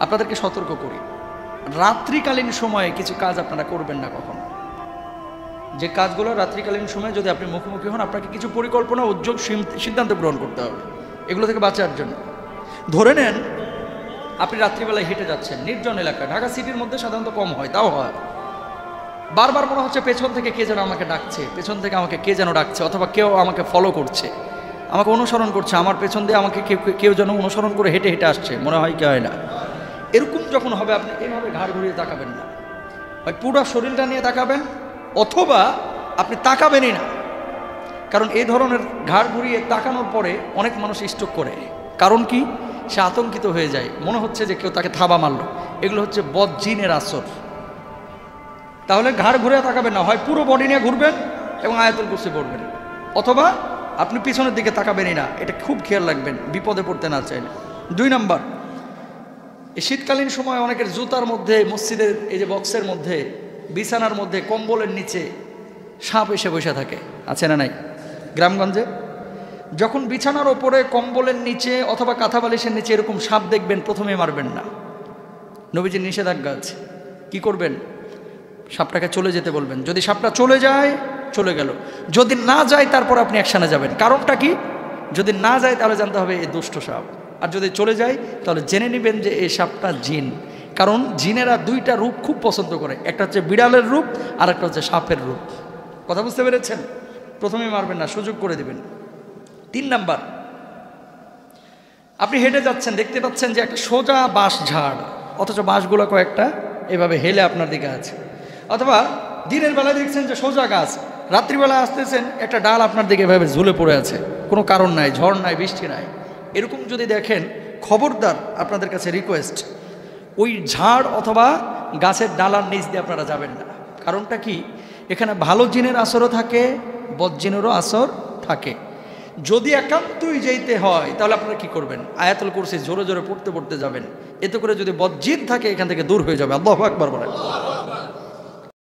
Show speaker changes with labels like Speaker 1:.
Speaker 1: আপনাদেরকে সতর্ক করি, রাত্রিকালীন সময়ে কিছু কাজ আপনারা করবেন না কখনো। যে কাজগুলো রাত্রিকালীন সময়ে যদি আপনি মুখোমুখি হন, আপনাকে কিছু পরিকল্পনা, উদ্যোগ, সিদ্ধান্ত গ্রহণ করতে হবে এগুলো থেকে বাঁচার জন্য। ধরে নেন আপনি রাত্রিবেলায় হেঁটে যাচ্ছেন নির্জন এলাকায়, ঢাকা সিটির মধ্যে সাধারণত কম হয়, তাও হয়। বারবার মনে হচ্ছে পেছন থেকে কে যেন আমাকে ডাকছে, পেছন থেকে আমাকে কে যেন ডাকছে, অথবা কেউ আমাকে ফলো করছে, আমাকে অনুসরণ করছে, আমার পেছন দিয়ে আমাকে কেউ যেন অনুসরণ করে হেঁটে হেঁটে আসছে, মনে হয় কি হয় না? এরকম যখন হবে আপনি এইভাবে ঘাড় ঘুরিয়ে তাকাবেন না, হয় পুরো শরীরটা নিয়ে তাকাবেন, অথবা আপনি তাকাবেনই না। কারণ এই ধরনের ঘাড় ঘুরিয়ে তাকানোর পরে অনেক মানুষ স্ট্রোক করে। কারণ কি? সে আতঙ্কিত হয়ে যায়, মনে হচ্ছে যে কেউ তাকে থাবা মারল। এগুলো হচ্ছে বদজিনের আসর। তাহলে ঘাড় ঘুরে তাকাবেন না, হয় পুরো বডি নিয়ে ঘুরবেন এবং আয়াতুল কুরসি পড়বেন, অথবা আপনি পিছনের দিকে তাকাবেনই না। এটা খুব খেয়াল রাখবেন বিপদে পড়তে না চাইলে। 2 নাম্বার, এই শীতকালীন সময় অনেকের জুতার মধ্যে, মসজিদের এই যে বক্সের মধ্যে, বিছানার মধ্যে, কম্বলের নিচে সাপ এসে বসে থাকে, আছে না নাই গ্রামগঞ্জে? যখন বিছানার ওপরে, কম্বলের নিচে অথবা কাঁথা বালিশের নিচে এরকম সাপ দেখবেন, প্রথমে মারবেন না। নবীজির নিষেধাজ্ঞা আছে। কি করবেন? সাপটাকে চলে যেতে বলবেন। যদি সাপটা চলে যায়, চলে গেল। যদি না যায়, তারপর আপনি অ্যাকশানে যাবেন। কারণটা কি? যদি না যায় তাহলে জানতে হবে এই দুষ্ট সাপ, আর যদি চলে যায় তাহলে জেনে নেবেন যে এই সাপটা জিন। কারণ জিনেরা 2টা রূপ খুব পছন্দ করে, একটা হচ্ছে বিড়ালের রূপ আর একটা হচ্ছে সাপের রূপ। কথা বুঝতে পেরেছেন? প্রথমে মারবেন না, সুযোগ করে দিবেন। 3 নাম্বার, আপনি হেঁটে যাচ্ছেন, দেখতে পাচ্ছেন যে একটা সোজা বাঁশ ঝাড়, অথচ বাঁশগুলো কয়েকটা এভাবে হেলে আপনার দিকে আছে। অথবা দিনের বেলায় দেখছেন যে সোজা গাছ, রাত্রিবেলা আসতেছেন একটা ডাল আপনার দিকে এভাবে ঝুলে পড়ে আছে, কোনো কারণ নাই, ঝড় নাই, বৃষ্টি নাই। এরকম যদি দেখেন, খবরদার, আপনাদের কাছে রিকোয়েস্ট, ওই ঝাড় অথবা গাছের ডালার নিচ দিয়ে আপনারা যাবেন না। কারণটা কি? এখানে ভালো জিনের আসরও থাকে, বদ জিনেরও আসর থাকে। যদি একান্তই যেতে হয় তাহলে আপনারা কি করবেন? আয়াতুল কুরসি জোরে জোরে পড়তে পড়তে যাবেন। এতে করে যদি বদ জিন থাকে এখান থেকে দূর হয়ে যাবে। আল্লাহু আকবার বলেন।